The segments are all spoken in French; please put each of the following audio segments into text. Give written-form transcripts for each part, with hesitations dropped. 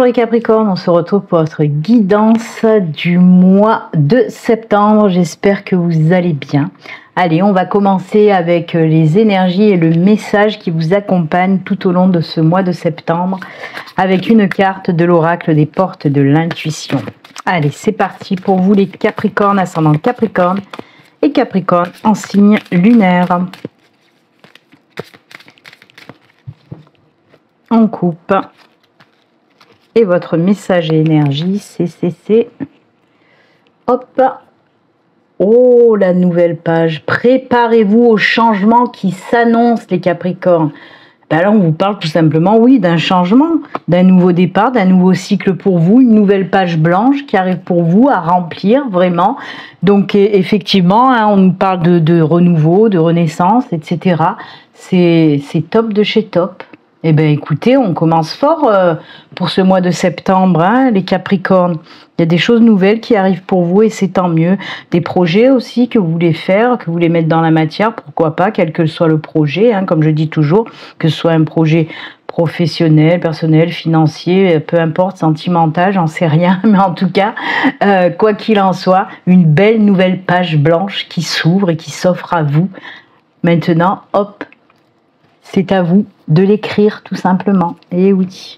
Bonjour les Capricornes, on se retrouve pour votre guidance du mois de septembre. J'espère que vous allez bien. Allez, on va commencer avec les énergies et le message qui vous accompagne tout au long de ce mois de septembre avec une carte de l'oracle des portes de l'intuition. Allez, c'est parti pour vous les Capricornes, ascendant Capricorne et Capricorne en signe lunaire. On coupe. Et votre message et énergie, c'est... Hop. Oh, la nouvelle page. Préparez-vous au changement qui s'annonce, les Capricornes. Ben là, on vous parle tout simplement, oui, d'un changement, d'un nouveau départ, d'un nouveau cycle pour vous, une nouvelle page blanche qui arrive pour vous à remplir, vraiment. Donc, effectivement, hein, on nous parle de renouveau, de renaissance, etc. C'est top de chez top. Eh bien, écoutez, on commence fort pour ce mois de septembre, hein, les Capricornes. Il y a des choses nouvelles qui arrivent pour vous et c'est tant mieux. Des projets aussi que vous voulez faire, que vous voulez mettre dans la matière, pourquoi pas, quel que soit le projet, hein, comme je dis toujours, que ce soit un projet professionnel, personnel, financier, peu importe, sentimental, j'en sais rien, mais en tout cas, quoi qu'il en soit, une belle nouvelle page blanche qui s'ouvre et qui s'offre à vous. Maintenant, hop, c'est à vous de l'écrire tout simplement. Et oui.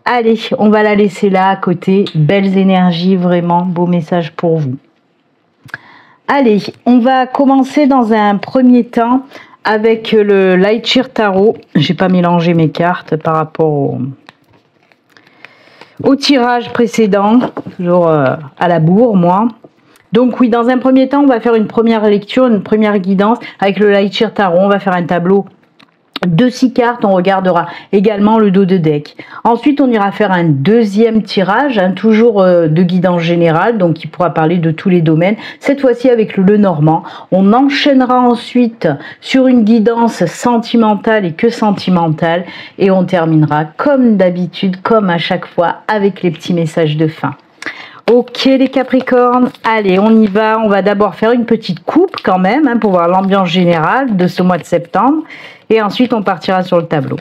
Allez, on va la laisser là à côté. Belles énergies, vraiment. Beau message pour vous. Allez, on va commencer dans un premier temps avec le Lightyear Tarot. J'ai pas mélangé mes cartes par rapport au tirage précédent. Toujours à la bourre, moi. Donc oui, dans un premier temps, on va faire une première lecture, une première guidance avec le Lightyear Tarot. On va faire un tableau de 6 cartes, on regardera également le dos de deck. Ensuite, on ira faire un deuxième tirage, hein, toujours de guidance générale, donc qui pourra parler de tous les domaines. Cette fois-ci avec le Lenormand. On enchaînera ensuite sur une guidance sentimentale et que sentimentale. Et on terminera comme d'habitude, comme à chaque fois, avec les petits messages de fin. Ok les Capricornes, allez on y va, on va d'abord faire une petite coupe quand même, hein, pour voir l'ambiance générale de ce mois de septembre, et ensuite on partira sur le tableau.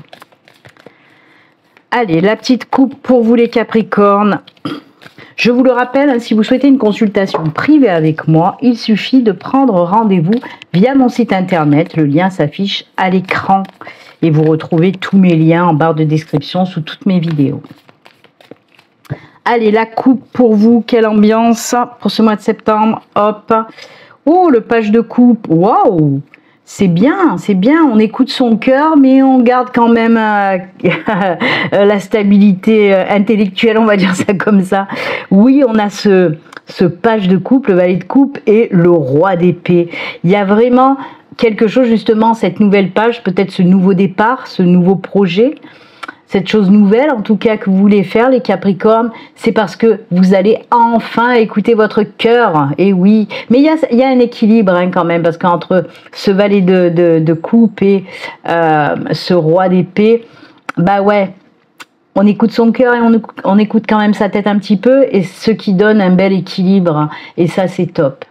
Allez, la petite coupe pour vous les Capricornes. Je vous le rappelle, hein, si vous souhaitez une consultation privée avec moi, il suffit de prendre rendez-vous via mon site internet, le lien s'affiche à l'écran, et vous retrouvez tous mes liens en barre de description sous toutes mes vidéos. Allez, la coupe pour vous, quelle ambiance pour ce mois de septembre, hop. Oh, le page de coupe, waouh, c'est bien, on écoute son cœur, mais on garde quand même la stabilité intellectuelle, on va dire ça comme ça. Oui, on a ce page de coupe, le valet de coupe et le roi d'épée. Il y a vraiment quelque chose, justement, cette nouvelle page, peut-être ce nouveau départ, ce nouveau projet. Cette chose nouvelle, en tout cas, que vous voulez faire, les Capricornes, c'est parce que vous allez enfin écouter votre cœur. Et oui, mais il y a un équilibre, hein, quand même, parce qu'entre ce valet de coupe et ce roi d'épée, bah ouais, on écoute son cœur et on écoute quand même sa tête un petit peu, et ce qui donne un bel équilibre. Et ça, c'est top.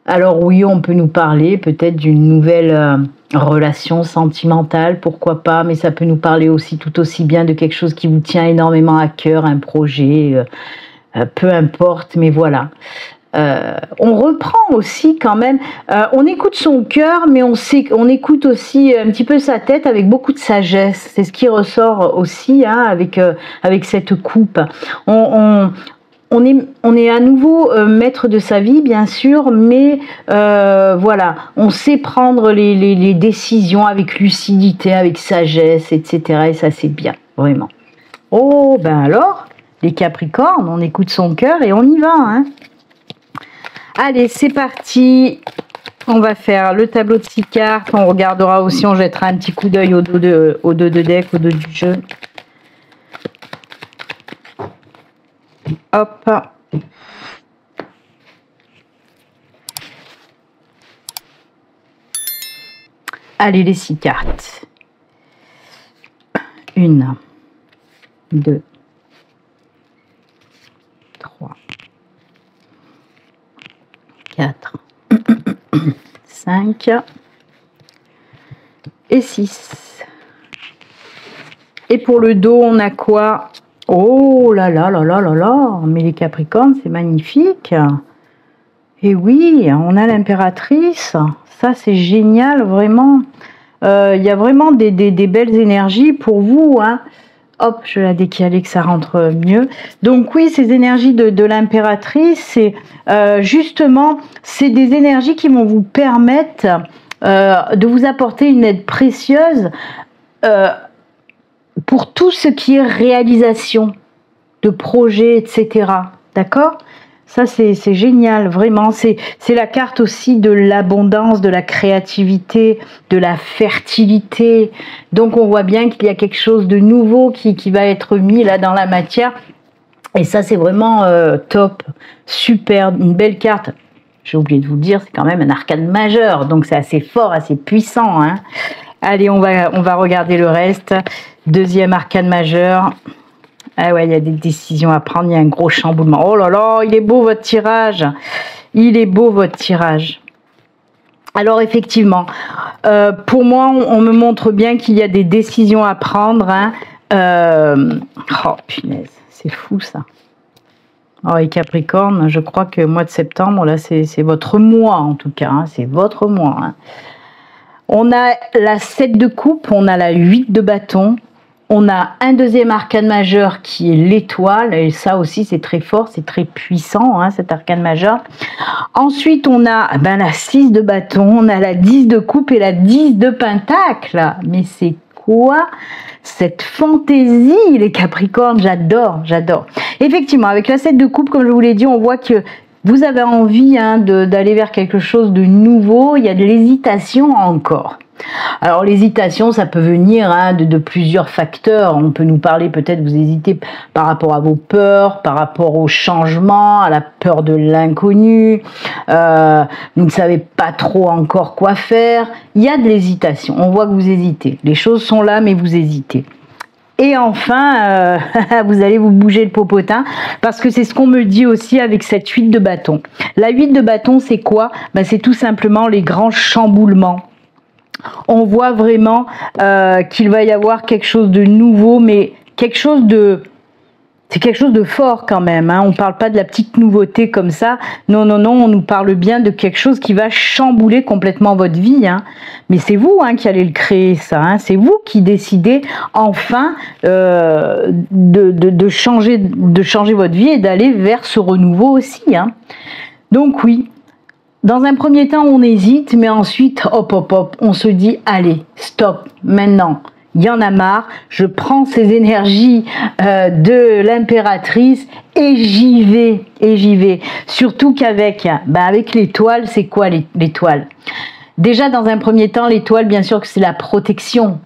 Alors oui, on peut nous parler peut-être d'une nouvelle relation sentimentale, pourquoi pas, mais ça peut nous parler aussi tout aussi bien de quelque chose qui vous tient énormément à cœur, un projet, peu importe, mais voilà. On reprend aussi quand même, on écoute son cœur, mais on écoute aussi un petit peu sa tête avec beaucoup de sagesse. C'est ce qui ressort aussi, hein, avec cette coupe. On est à nouveau maître de sa vie, bien sûr, mais voilà, on sait prendre les décisions avec lucidité, avec sagesse, etc. Et ça, c'est bien, vraiment. Oh, ben alors, les Capricornes, on écoute son cœur et on y va, hein. Allez, c'est parti. On va faire le tableau de 6 cartes. On regardera aussi, on jettera un petit coup d'œil au dos de deck, au dos du jeu. Hop. Allez, les 6 cartes. 1, 2, 3, 4, 5 et 6. Et pour le dos, on a quoi? Oh là là là là là là, mais les Capricornes, c'est magnifique. Et oui, on a l'impératrice, ça c'est génial, vraiment. Il y a vraiment des belles énergies pour vous, hein. Hop, je vais la décaler que ça rentre mieux. Donc oui, ces énergies de l'impératrice, c'est justement, c'est des énergies qui vont vous permettre de vous apporter une aide précieuse pour tout ce qui est réalisation de projets, etc. D'accord ? Ça, c'est génial, vraiment. C'est la carte aussi de l'abondance, de la créativité, de la fertilité. Donc, on voit bien qu'il y a quelque chose de nouveau qui va être mis là dans la matière. Et ça, c'est vraiment top, super, une belle carte. J'ai oublié de vous le dire, c'est quand même un arcane majeur. Donc, c'est assez fort, assez puissant, hein. Allez, on va regarder le reste. Deuxième arcane majeur. Ah ouais, il y a des décisions à prendre, il y a un gros chamboulement. Oh là là, il est beau votre tirage. Il est beau votre tirage. Alors effectivement, pour moi, on me montre bien qu'il y a des décisions à prendre. Hein. Oh punaise, c'est fou ça. Oh, et Capricorne, je crois que mois de septembre, là, c'est votre mois en tout cas. Hein, c'est votre mois. Hein. On a la 7 de coupe, on a la 8 de bâton. On a un deuxième arcane majeur qui est l'étoile, et ça aussi c'est très fort, c'est très puissant, hein, cet arcane majeur. Ensuite on a la 6 de bâton, on a la 10 de coupe et la 10 de pentacle. Mais c'est quoi cette fantaisie, les Capricornes? J'adore, j'adore. Effectivement, avec la 7 de coupe, comme je vous l'ai dit, on voit que vous avez envie d'aller vers quelque chose de nouveau, il y a de l'hésitation encore. Alors l'hésitation, ça peut venir de plusieurs facteurs. On peut nous parler peut-être, vous hésitez par rapport à vos peurs, par rapport au changement, à la peur de l'inconnu, vous ne savez pas trop encore quoi faire. Il y a de l'hésitation, on voit que vous hésitez. Les choses sont là, mais vous hésitez. Et enfin, vous allez vous bouger le popotin, parce que c'est ce qu'on me dit aussi avec cette 8 de bâton. La 8 de bâton, c'est quoi? C'est tout simplement les grands chamboulements. On voit vraiment qu'il va y avoir quelque chose de nouveau, mais quelque chose de... C'est quelque chose de fort quand même, hein. On ne parle pas de la petite nouveauté comme ça. Non, non, non, on nous parle bien de quelque chose qui va chambouler complètement votre vie. Hein. Mais c'est vous qui allez le créer, ça. Hein. C'est vous qui décidez enfin de changer votre vie et d'aller vers ce renouveau aussi. Hein. Donc oui, dans un premier temps, on hésite, mais ensuite, hop, hop, hop, on se dit, allez, stop, maintenant. Il y en a marre, je prends ces énergies de l'impératrice et j'y vais, Surtout qu'avec avec l'étoile, c'est quoi l'étoile? Déjà, dans un premier temps, l'étoile, bien sûr que c'est la protection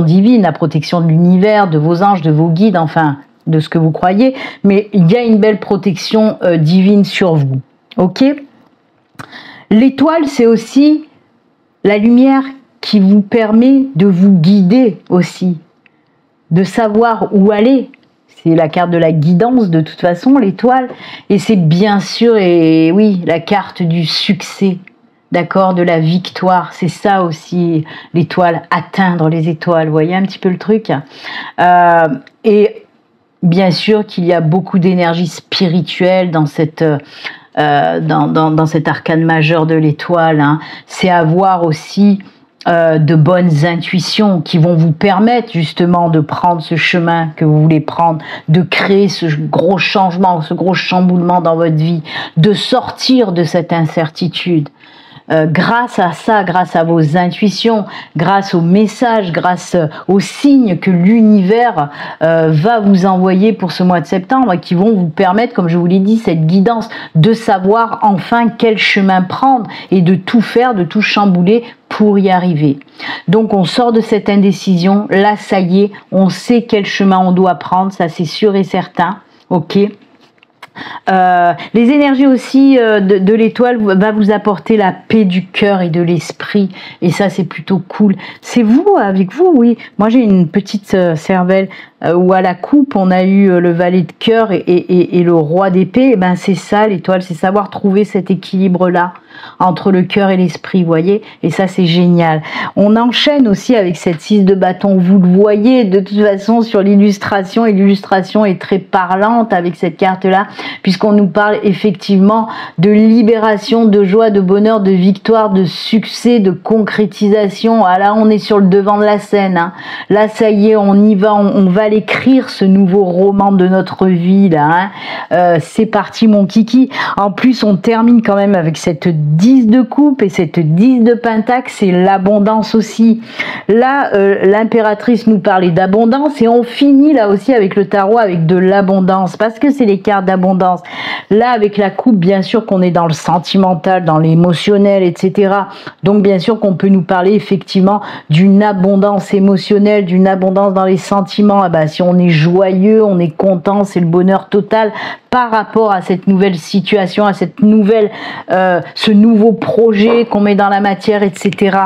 divine, la protection de l'univers, de vos anges, de vos guides, enfin, de ce que vous croyez, mais il y a une belle protection divine sur vous, ok? L'étoile, c'est aussi la lumière qui vous permet de vous guider aussi, de savoir où aller. C'est la carte de la guidance de toute façon, l'étoile. Et c'est bien sûr, et oui, la carte du succès, d'accord, de la victoire. C'est ça aussi, l'étoile, atteindre les étoiles. Vous voyez un petit peu le truc. Et bien sûr qu'il y a beaucoup d'énergie spirituelle dans cette... dans cet arcane majeur de l'étoile, hein. C'est avoir aussi de bonnes intuitions qui vont vous permettre justement de prendre ce chemin que vous voulez prendre, de créer ce gros changement, ce gros chamboulement dans votre vie, de sortir de cette incertitude. Grâce à ça, grâce à vos intuitions, grâce aux messages, grâce aux signes que l'univers va vous envoyer pour ce mois de septembre, qui vont vous permettre, comme je vous l'ai dit, cette guidance, de savoir enfin quel chemin prendre et de tout faire, de tout chambouler pour y arriver. Donc on sort de cette indécision, là ça y est, on sait quel chemin on doit prendre, ça c'est sûr et certain, ok ? Les énergies aussi de l'étoile va vous apporter la paix du cœur et de l'esprit, et ça c'est plutôt cool. C'est vous, avec vous, oui. Moi j'ai une petite cervelle où à la coupe, on a eu le valet de cœur et le roi d'épée, eh ben c'est ça l'étoile, c'est savoir trouver cet équilibre-là entre le cœur et l'esprit, vous voyez, et ça c'est génial. On enchaîne aussi avec cette 6 de bâton, vous le voyez de toute façon sur l'illustration, et l'illustration est très parlante avec cette carte-là, puisqu'on nous parle effectivement de libération, de joie, de bonheur, de victoire, de succès, de concrétisation. Ah là, on est sur le devant de la scène, hein. Là, ça y est, on y va, on va l'écrire, ce nouveau roman de notre vie, là, hein. C'est parti, mon kiki. En plus, on termine quand même avec cette 10 de coupe et cette 10 de pentacle, c'est l'abondance aussi. Là, l'impératrice nous parlait d'abondance et on finit là aussi avec le tarot avec de l'abondance parce que c'est les cartes d'abondance. Là, avec la coupe, bien sûr qu'on est dans le sentimental, dans l'émotionnel, etc. Donc, bien sûr qu'on peut nous parler effectivement d'une abondance émotionnelle, d'une abondance dans les sentiments. Ah bah, si on est joyeux, on est content, c'est le bonheur total par rapport à cette nouvelle situation, à cette nouvelle, ce nouveau projet qu'on met dans la matière, etc.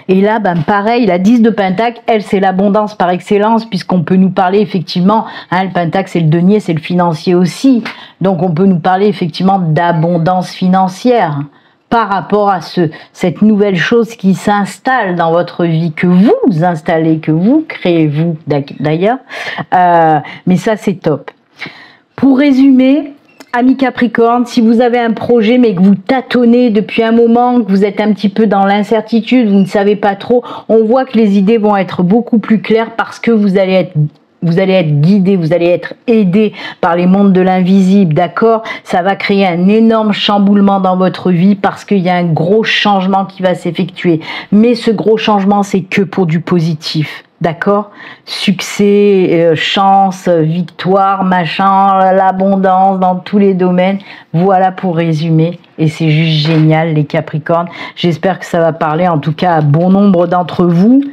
Et là, ben pareil, la 10 de pentacle, elle, c'est l'abondance par excellence, puisqu'on peut nous parler effectivement, hein, le pentacle, c'est le denier, c'est le financier aussi. Donc, on peut nous parler effectivement d'abondance financière par rapport à cette nouvelle chose qui s'installe dans votre vie, que vous installez, que vous créez, vous d'ailleurs. Mais ça, c'est top. Pour résumer, amis Capricorne, si vous avez un projet mais que vous tâtonnez depuis un moment, que vous êtes un petit peu dans l'incertitude, vous ne savez pas trop, on voit que les idées vont être beaucoup plus claires parce que vous allez être guidé, vous allez être aidé par les mondes de l'invisible, d'accord? Ça va créer un énorme chamboulement dans votre vie parce qu'il y a un gros changement qui va s'effectuer. Mais ce gros changement, c'est que pour du positif. D'accord? Succès, chance, victoire, machin, l'abondance dans tous les domaines. Voilà pour résumer. Et c'est juste génial, les Capricornes. J'espère que ça va parler, en tout cas, à bon nombre d'entre vous.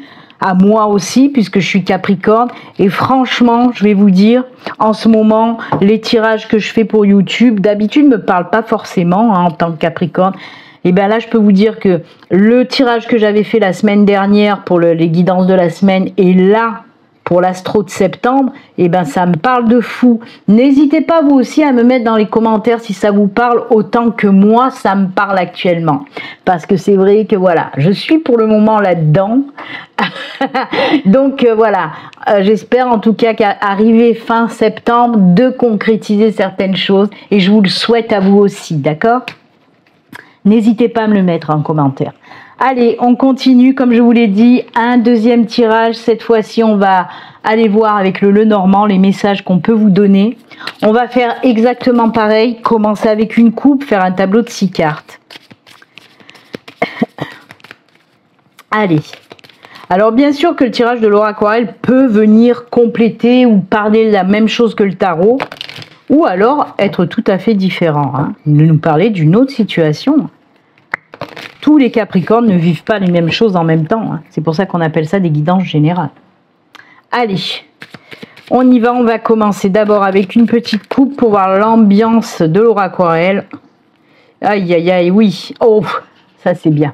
À moi aussi, puisque je suis Capricorne. Et franchement, je vais vous dire, en ce moment, les tirages que je fais pour YouTube, d'habitude, ne me parlent pas forcément, hein, en tant que Capricorne. Et bien là, je peux vous dire que le tirage que j'avais fait la semaine dernière pour les guidances de la semaine et là, pour l'astro de septembre, et ben ça me parle de fou. N'hésitez pas vous aussi à me mettre dans les commentaires si ça vous parle autant que moi, ça me parle actuellement. Parce que c'est vrai que voilà, je suis pour le moment là-dedans. Donc voilà, j'espère en tout cas qu'arrivé fin septembre, de concrétiser certaines choses. Et je vous le souhaite à vous aussi, d'accord ? N'hésitez pas à me le mettre en commentaire. Allez, on continue, comme je vous l'ai dit, un deuxième tirage. Cette fois-ci, on va aller voir avec le Lenormand les messages qu'on peut vous donner. On va faire exactement pareil, commencer avec une coupe, faire un tableau de 6 cartes. Allez. Alors bien sûr que le tirage de Laura Aquarelle peut venir compléter ou parler de la même chose que le tarot, ou alors être tout à fait différent, hein, de nous parler d'une autre situation. Tous les Capricornes ne vivent pas les mêmes choses en même temps, hein. C'est pour ça qu'on appelle ça des guidances générales. Allez, on y va, on va commencer d'abord avec une petite coupe pour voir l'ambiance de Laura Aquarelle. Aïe, aïe, aïe, oui, oh, ça c'est bien.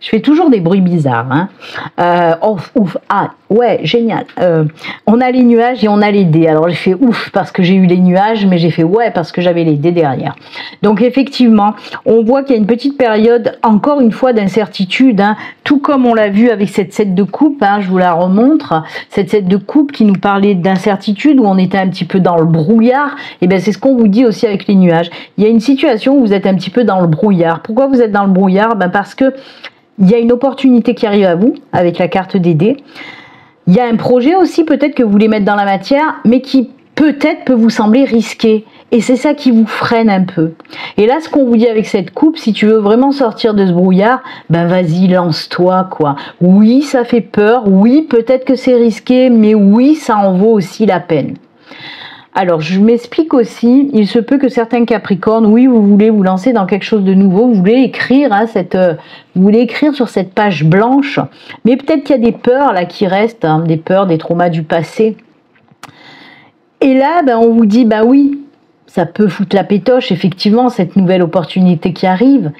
Je fais toujours des bruits bizarres. Hein. Ouf, ah, ouais, génial. On a les nuages et on a les dés. Alors, j'ai fait ouf parce que j'ai eu les nuages, mais j'ai fait ouais parce que j'avais les dés derrière. Donc, effectivement, on voit qu'il y a une petite période, encore une fois, d'incertitude. Hein, tout comme on l'a vu avec cette 7 de coupe, hein, je vous la remontre. Cette 7 de coupe qui nous parlait d'incertitude, où on était un petit peu dans le brouillard. Et bien, c'est ce qu'on vous dit aussi avec les nuages. Il y a une situation où vous êtes un petit peu dans le brouillard. Pourquoi vous êtes dans le brouillard? Ben parce que il y a une opportunité qui arrive à vous avec la carte des dés. Il y a un projet aussi peut-être que vous voulez mettre dans la matière, mais qui peut-être peut vous sembler risqué. Et c'est ça qui vous freine un peu. Et là, ce qu'on vous dit avec cette coupe, si tu veux vraiment sortir de ce brouillard, ben vas-y, lance-toi, quoi. Oui, ça fait peur. Oui, peut-être que c'est risqué, mais oui, ça en vaut aussi la peine. Alors, je m'explique aussi, il se peut que certains Capricornes, oui, vous voulez vous lancer dans quelque chose de nouveau, vous voulez écrire, hein, vous voulez écrire sur cette page blanche, mais peut-être qu'il y a des peurs là qui restent, hein, des peurs, des traumas du passé. Et là, ben, on vous dit, ben oui, ça peut foutre la pétoche, effectivement, cette nouvelle opportunité qui arrive.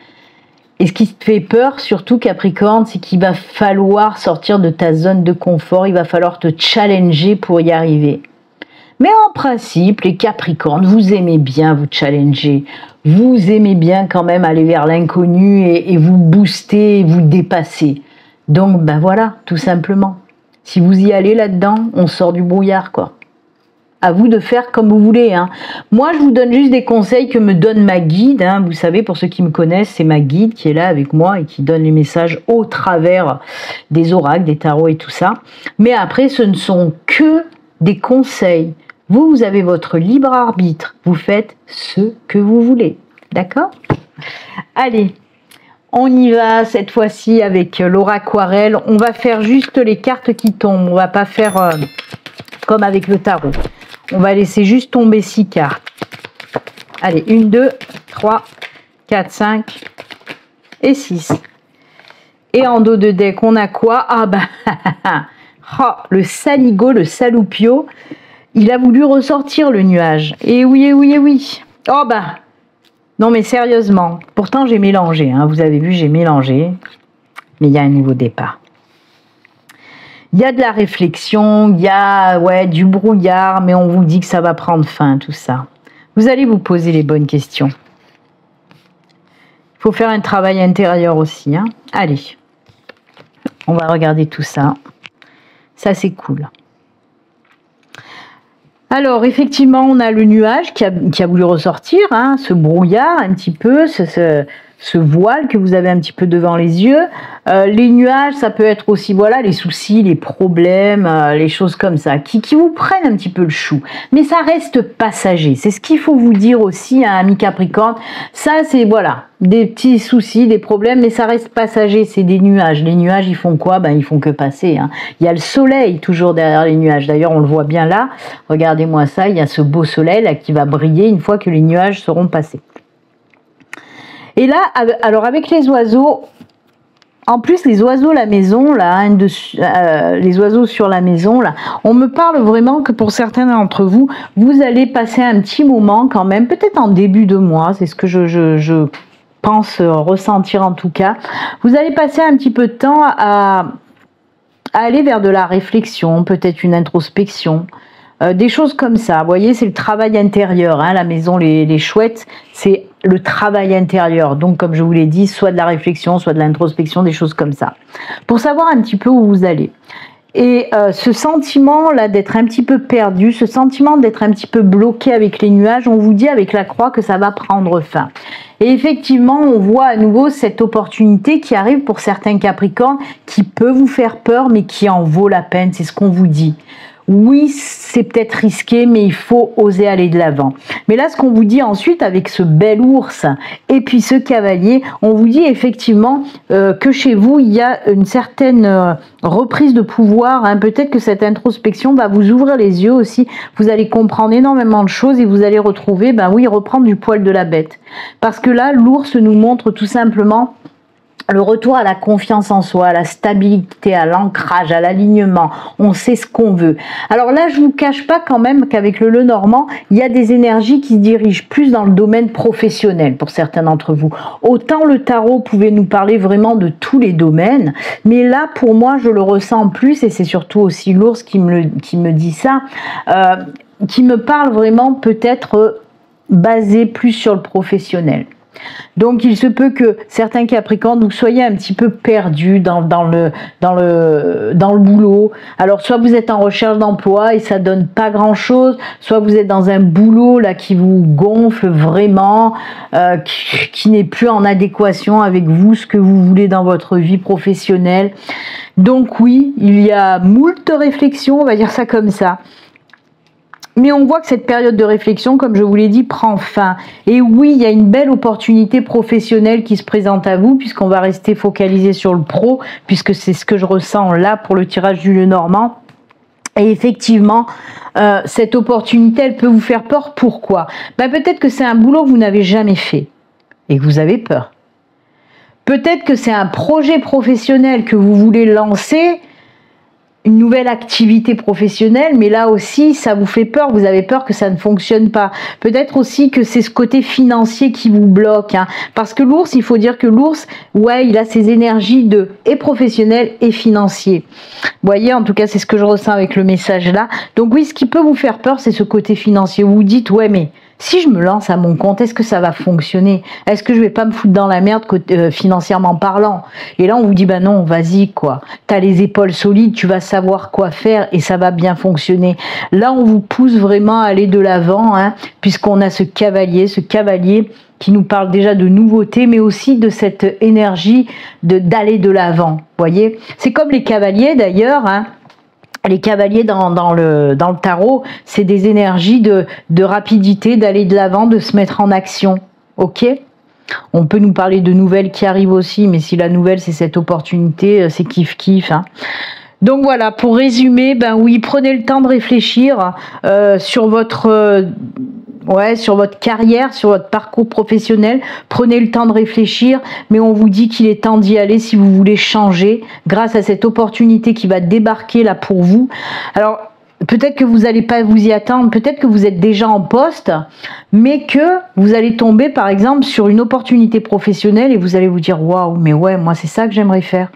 Et ce qui te fait peur, surtout Capricorne, c'est qu'il va falloir sortir de ta zone de confort, il va falloir te challenger pour y arriver. Mais en principe, les Capricornes, vous aimez bien vous challenger, vous aimez bien quand même aller vers l'inconnu et vous booster, vous dépasser. Donc, ben voilà, tout simplement. Si vous y allez là-dedans, on sort du brouillard, quoi. À vous de faire comme vous voulez. Hein. Moi, je vous donne juste des conseils que me donne ma guide. Hein. Vous savez, pour ceux qui me connaissent, c'est ma guide qui est là avec moi et qui donne les messages au travers des oracles, des tarots et tout ça. Mais après, ce ne sont que des conseils. Vous, vous avez votre libre arbitre. Vous faites ce que vous voulez. D'accord? Allez, on y va cette fois-ci avec l'oraquarelle. On va faire juste les cartes qui tombent. On va pas faire comme avec le tarot. On va laisser juste tomber 6 cartes. Allez, 1, 2, 3, 4, 5 et 6. Et en dos de deck, on a quoi? Ah bah, oh, le saligo, le saloupio, il a voulu ressortir le nuage. Et oui, et oui, et oui. Oh bah, non mais sérieusement, pourtant j'ai mélangé, hein, vous avez vu, j'ai mélangé, mais il y a un nouveau départ. Il y a de la réflexion, il y a du brouillard, mais on vous dit que ça va prendre fin, tout ça. Vous allez vous poser les bonnes questions. Il faut faire un travail intérieur aussi. Hein. Allez, on va regarder tout ça. Ça, c'est cool. Alors, effectivement, on a le nuage qui a voulu ressortir, hein, ce brouillard un petit peu, ce voile que vous avez un petit peu devant les yeux. Les nuages, ça peut être aussi, voilà, les soucis, les problèmes, les choses comme ça, qui vous prennent un petit peu le chou. Mais ça reste passager. C'est ce qu'il faut vous dire aussi, hein, amis Capricorne. Ça, c'est, voilà, des petits soucis, des problèmes, mais ça reste passager. C'est des nuages. Les nuages, ils font quoi? Ben, ils font que passer. Hein. Il y a le soleil toujours derrière les nuages. D'ailleurs, on le voit bien là. Regardez-moi ça. Il y a ce beau soleil là qui va briller une fois que les nuages seront passés. Et là, alors avec les oiseaux, en plus les oiseaux la maison, là, les oiseaux sur la maison, là, on me parle vraiment que pour certains d'entre vous, vous allez passer un petit moment quand même, peut-être en début de mois, c'est ce que je pense ressentir en tout cas. Vous allez passer un petit peu de temps à aller vers de la réflexion, peut-être une introspection. Des choses comme ça, vous voyez, c'est le travail intérieur, hein, la maison, les chouettes, c'est le travail intérieur. Donc, comme je vous l'ai dit, soit de la réflexion, soit de l'introspection, des choses comme ça. Pour savoir un petit peu où vous allez. Et ce sentiment-là d'être un petit peu perdu, ce sentiment d'être un petit peu bloqué avec les nuages, on vous dit avec la croix que ça va prendre fin. Et effectivement, on voit à nouveau cette opportunité qui arrive pour certains Capricornes, qui peut vous faire peur, mais qui en vaut la peine, c'est ce qu'on vous dit. Oui, c'est peut-être risqué, mais il faut oser aller de l'avant. Mais là, ce qu'on vous dit ensuite avec ce bel ours et puis ce cavalier, on vous dit effectivement que chez vous, il y a une certaine reprise de pouvoir. Hein. Peut-être que cette introspection va vous ouvrir les yeux aussi. Vous allez comprendre énormément de choses et vous allez retrouver, ben oui, reprendre du poil de la bête. Parce que là, l'ours nous montre tout simplement le retour à la confiance en soi, à la stabilité, à l'ancrage, à l'alignement. On sait ce qu'on veut. Alors là, je ne vous cache pas quand même qu'avec le Lenormand, il y a des énergies qui se dirigent plus dans le domaine professionnel pour certains d'entre vous. Autant le tarot pouvait nous parler vraiment de tous les domaines, mais là, pour moi, je le ressens plus, et c'est surtout aussi l'ours qui me dit ça, qui me parle vraiment peut-être basé plus sur le professionnel. Donc il se peut que certains Capricornes vous soyez un petit peu perdus dans le boulot. Alors soit vous êtes en recherche d'emploi et ça donne pas grand chose, soit vous êtes dans un boulot là qui vous gonfle vraiment, qui n'est plus en adéquation avec vous, ce que vous voulez dans votre vie professionnelle. Donc oui, il y a moult réflexions, on va dire ça comme ça. Mais on voit que cette période de réflexion, comme je vous l'ai dit, prend fin. Et oui, il y a une belle opportunité professionnelle qui se présente à vous, puisqu'on va rester focalisé sur le pro, puisque c'est ce que je ressens là pour le tirage du Lenormand. Et effectivement, cette opportunité, elle peut vous faire peur. Pourquoi? Ben, peut-être que c'est un boulot que vous n'avez jamais fait et que vous avez peur. Peut-être que c'est un projet professionnel que vous voulez lancer, une nouvelle activité professionnelle, mais là aussi, ça vous fait peur, vous avez peur que ça ne fonctionne pas. Peut-être aussi que c'est ce côté financier qui vous bloque, hein, parce que l'ours, il faut dire que l'ours, ouais, il a ses énergies de et professionnel et financier. Vous voyez, en tout cas, c'est ce que je ressens avec le message là. Donc oui, ce qui peut vous faire peur, c'est ce côté financier. Vous vous dites, ouais, mais si je me lance à mon compte, est-ce que ça va fonctionner? Est-ce que je vais pas me foutre dans la merde financièrement parlant? Et là, on vous dit, bah non, vas-y, quoi. T'as les épaules solides, tu vas savoir quoi faire et ça va bien fonctionner. Là, on vous pousse vraiment à aller de l'avant, hein, puisqu'on a ce cavalier qui nous parle déjà de nouveautés, mais aussi de cette énergie d'aller de l'avant. Voyez, c'est comme les cavaliers d'ailleurs, hein. Les cavaliers dans le tarot, c'est des énergies de rapidité, d'aller de l'avant, de se mettre en action. Ok? On peut nous parler de nouvelles qui arrivent aussi, mais si la nouvelle c'est cette opportunité, c'est kiff-kiff. Hein. Donc voilà, pour résumer, ben oui, prenez le temps de réfléchir sur votre carrière, sur votre parcours professionnel. Prenez le temps de réfléchir, mais on vous dit qu'il est temps d'y aller si vous voulez changer grâce à cette opportunité qui va débarquer là pour vous. Alors, peut-être que vous n'allez pas vous y attendre, peut-être que vous êtes déjà en poste, mais que vous allez tomber par exemple sur une opportunité professionnelle et vous allez vous dire « Waouh, mais ouais, moi c'est ça que j'aimerais faire.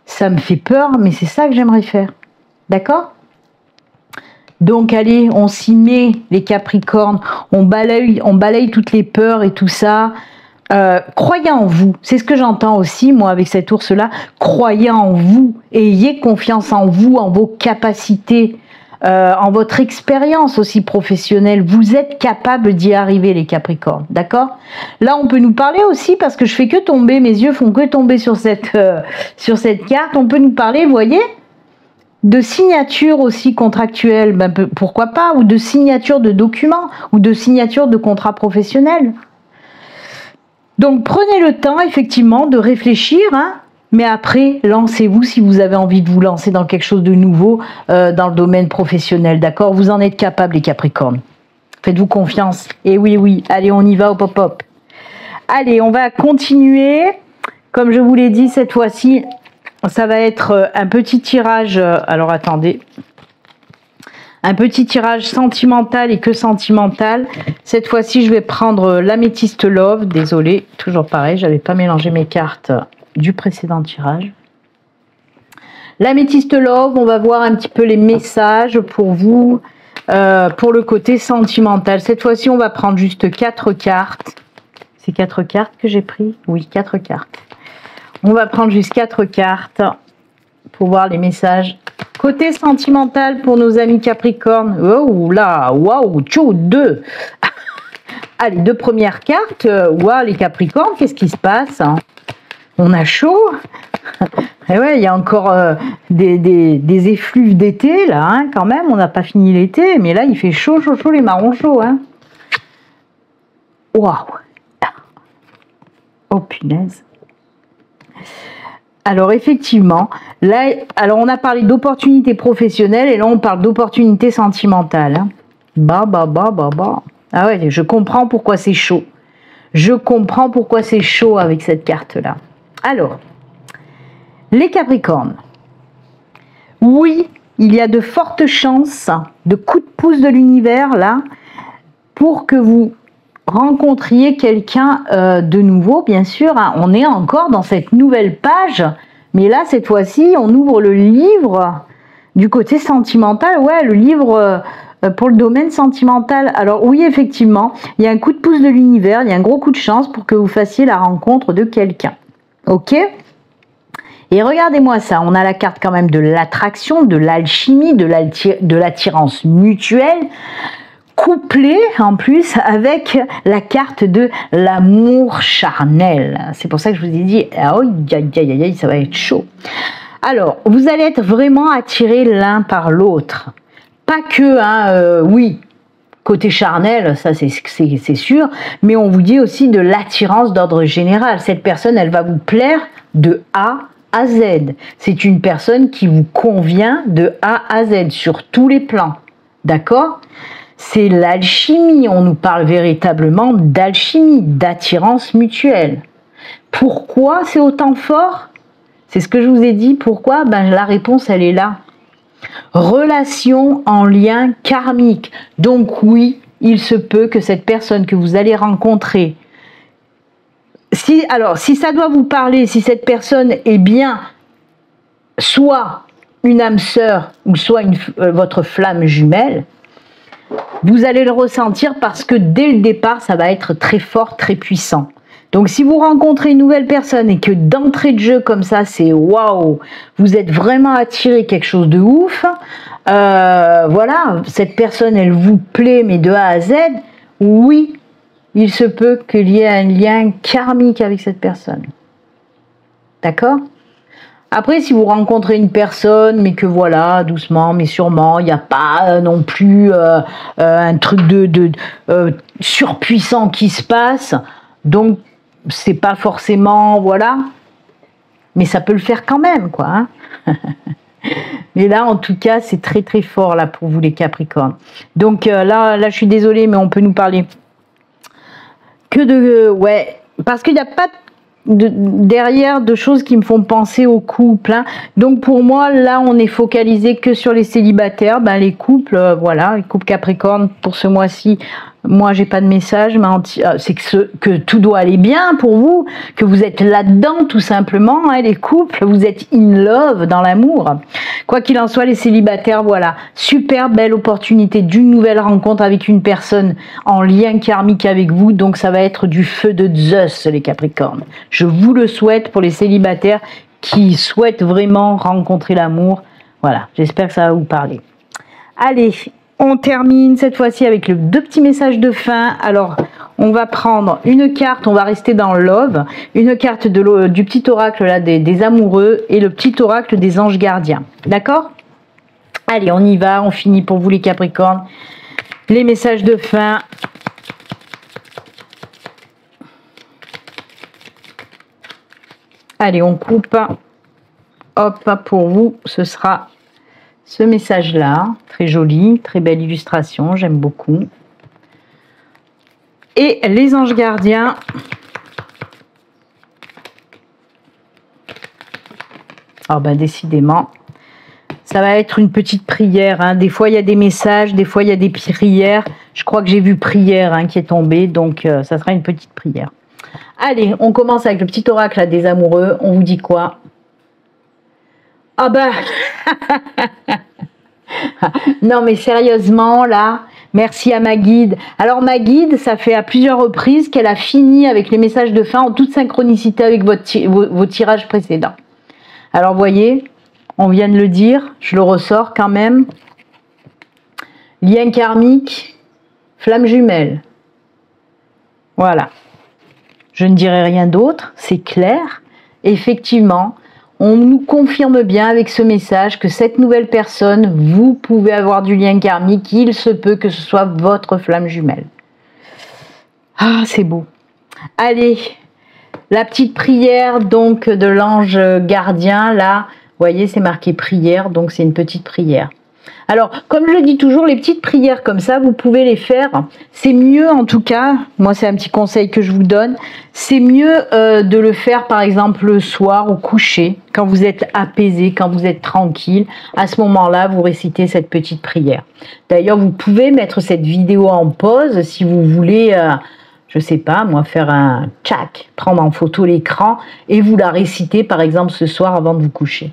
Ça me fait peur, mais c'est ça que j'aimerais faire. » D'accord ? Donc allez, on s'y met les Capricornes, on balaye toutes les peurs et tout ça. Croyez en vous, c'est ce que j'entends aussi moi avec cet ours-là. Croyez en vous, ayez confiance en vous, en vos capacités, en votre expérience aussi professionnelle. Vous êtes capable d'y arriver les Capricornes, d'accord? Là on peut nous parler aussi, parce que je fais que tomber, mes yeux font que tomber sur cette carte, on peut nous parler, vous voyez, de signature aussi contractuelle, ben, pourquoi pas, ou de signature de documents, ou de signature de contrats professionnels. Donc prenez le temps effectivement de réfléchir, hein, mais après lancez-vous si vous avez envie de vous lancer dans quelque chose de nouveau dans le domaine professionnel, d'accord? Vous en êtes capable les Capricornes, faites-vous confiance, et oui, oui, allez on y va au pop-up. Allez, on va continuer, comme je vous l'ai dit cette fois-ci, ça va être un petit tirage, alors attendez, un petit tirage sentimental et que sentimental. Cette fois-ci, je vais prendre l'améthyste love, désolé, toujours pareil, j'avais pas mélangé mes cartes du précédent tirage. L'améthyste love, on va voir un petit peu les messages pour vous, pour le côté sentimental. Cette fois-ci, on va prendre juste 4 cartes. C'est 4 cartes que j'ai pris? Oui, 4 cartes. On va prendre juste 4 cartes pour voir les messages. Côté sentimental pour nos amis Capricornes. Oh là, waouh, tchou, 2. Allez, 2 premières cartes. Waouh, les Capricornes, qu'est-ce qui se passe, hein? On a chaud. Et ouais, il y a encore des effluves d'été, là, hein, quand même. On n'a pas fini l'été, mais là, il fait chaud, chaud, chaud, les marrons chauds. Hein. Waouh. Oh, punaise. Alors effectivement, là, alors on a parlé d'opportunités professionnelles et là on parle d'opportunités sentimentales. Hein. Bah. Ah ouais, je comprends pourquoi c'est chaud. Je comprends pourquoi c'est chaud avec cette carte-là. Alors, les Capricornes. Oui, il y a de fortes chances, de coups de pouce de l'univers là, pour que vous rencontriez quelqu'un de nouveau, bien sûr. Hein. On est encore dans cette nouvelle page, mais là, cette fois-ci, on ouvre le livre du côté sentimental. Ouais, le livre pour le domaine sentimental. Alors oui, effectivement, il y a un coup de pouce de l'univers, il y a un gros coup de chance pour que vous fassiez la rencontre de quelqu'un. Ok ? Et regardez-moi ça, on a la carte quand même de l'attraction, de l'alchimie, de l'attirance mutuelle, couplé en plus avec la carte de l'amour charnel. C'est pour ça que je vous ai dit, oh, ça va être chaud. Alors, vous allez être vraiment attirés l'un par l'autre. Pas que, hein, oui, côté charnel, ça c'est sûr, mais on vous dit aussi de l'attirance d'ordre général. Cette personne, elle va vous plaire de A à Z. C'est une personne qui vous convient de A à Z, sur tous les plans. D'accord ? C'est l'alchimie, on nous parle véritablement d'alchimie, d'attirance mutuelle. Pourquoi c'est autant fort? C'est ce que je vous ai dit, pourquoi? Ben, la réponse, elle est là. Relation en lien karmique. Donc oui, il se peut que cette personne que vous allez rencontrer, si ça doit vous parler, si cette personne est bien soit une âme sœur ou soit votre flamme jumelle, vous allez le ressentir parce que dès le départ, ça va être très fort, très puissant. Donc si vous rencontrez une nouvelle personne et que d'entrée de jeu comme ça, c'est waouh, vous êtes vraiment attiré quelque chose de ouf, voilà, cette personne elle vous plaît mais de A à Z, oui, il se peut qu'il y ait un lien karmique avec cette personne. D'accord ? Après, si vous rencontrez une personne, mais que voilà, doucement, mais sûrement, il n'y a pas non plus un truc de surpuissant qui se passe, donc c'est pas forcément, voilà, mais ça peut le faire quand même, quoi. Hein. Mais là, en tout cas, c'est très très fort là pour vous les Capricornes. Donc là, je suis désolée, mais on peut nous parler que de, ouais, parce qu'il n'y a pas derrière de choses qui me font penser au couple. Hein. Donc pour moi, là, on est focalisé que sur les célibataires. Ben, les couples, voilà, les couples Capricorne pour ce mois-ci. Moi, j'ai pas de message, mais c'est que tout doit aller bien pour vous, que vous êtes là-dedans tout simplement, hein, les couples, vous êtes in love dans l'amour. Quoi qu'il en soit, les célibataires, voilà, super belle opportunité d'une nouvelle rencontre avec une personne en lien karmique avec vous, donc ça va être du feu de Zeus, les Capricornes. Je vous le souhaite pour les célibataires qui souhaitent vraiment rencontrer l'amour. Voilà, j'espère que ça va vous parler. Allez, on termine cette fois-ci avec deux petits messages de fin. Alors, on va prendre une carte, on va rester dans Love, une carte du petit oracle là, des amoureux et le petit oracle des anges gardiens. D'accord ? Allez, on y va, on finit pour vous les Capricornes. Les messages de fin. Allez, on coupe. Hop, pour vous, ce sera ce message-là. Très joli, très belle illustration, j'aime beaucoup. Et les anges gardiens. Ah ben, décidément, ça va être une petite prière. Hein. Des fois, il y a des messages, des fois, il y a des prières. Je crois que j'ai vu prière hein, qui est tombée, donc ça sera une petite prière. Allez, on commence avec le petit oracle là, des amoureux. On vous dit quoi? Ah ben non mais sérieusement là, merci à ma guide. Alors ma guide, ça fait à plusieurs reprises qu'elle a fini avec les messages de fin en toute synchronicité avec vos tirages précédents. Alors voyez, on vient de le dire, je le ressors quand même. Lien karmique, flamme jumelle. Voilà. Je ne dirai rien d'autre, c'est clair. Effectivement, on nous confirme bien avec ce message que cette nouvelle personne, vous pouvez avoir du lien karmique, il se peut que ce soit votre flamme jumelle. Ah, c'est beau. Allez, la petite prière donc de l'ange gardien, là, vous voyez, c'est marqué prière, donc c'est une petite prière. Alors, comme je le dis toujours, les petites prières comme ça, vous pouvez les faire. C'est mieux en tout cas, moi c'est un petit conseil que je vous donne, c'est mieux de le faire par exemple le soir au coucher, quand vous êtes apaisé, quand vous êtes tranquille. À ce moment-là, vous récitez cette petite prière. D'ailleurs, vous pouvez mettre cette vidéo en pause si vous voulez, je sais pas, moi faire un tchac, prendre en photo l'écran et vous la réciter par exemple ce soir avant de vous coucher.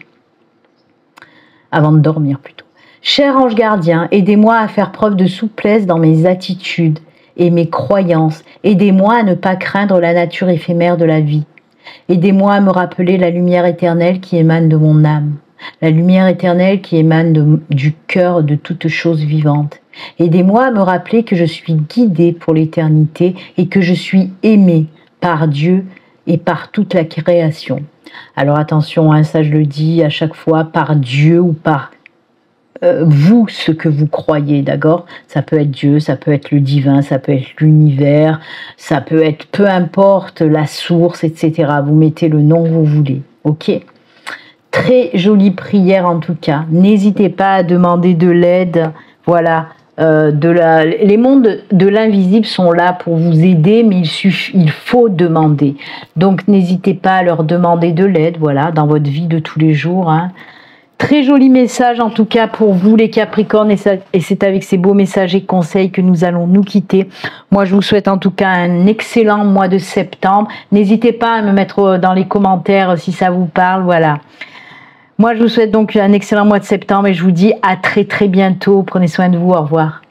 Avant de dormir plutôt. Cher ange gardien, aidez-moi à faire preuve de souplesse dans mes attitudes et mes croyances. Aidez-moi à ne pas craindre la nature éphémère de la vie. Aidez-moi à me rappeler la lumière éternelle qui émane de mon âme. La lumière éternelle qui émane du cœur de toute chose vivante. Aidez-moi à me rappeler que je suis guidée pour l'éternité et que je suis aimée par Dieu et par toute la création. Alors attention, hein, ça je le dis à chaque fois, par Dieu ou par vous, ce que vous croyez, d'accord? Ça peut être Dieu, ça peut être le divin, ça peut être l'univers, ça peut être peu importe la source, etc. Vous mettez le nom que vous voulez, ok? Très jolie prière en tout cas. N'hésitez pas à demander de l'aide, voilà. Les mondes de l'invisible sont là pour vous aider, mais il faut demander. Donc n'hésitez pas à leur demander de l'aide, voilà, dans votre vie de tous les jours, hein. Très joli message en tout cas pour vous les Capricornes, et c'est avec ces beaux messages et conseils que nous allons nous quitter. Moi je vous souhaite en tout cas un excellent mois de septembre. N'hésitez pas à me mettre dans les commentaires si ça vous parle, voilà. Moi je vous souhaite donc un excellent mois de septembre et je vous dis à très bientôt. Prenez soin de vous, au revoir.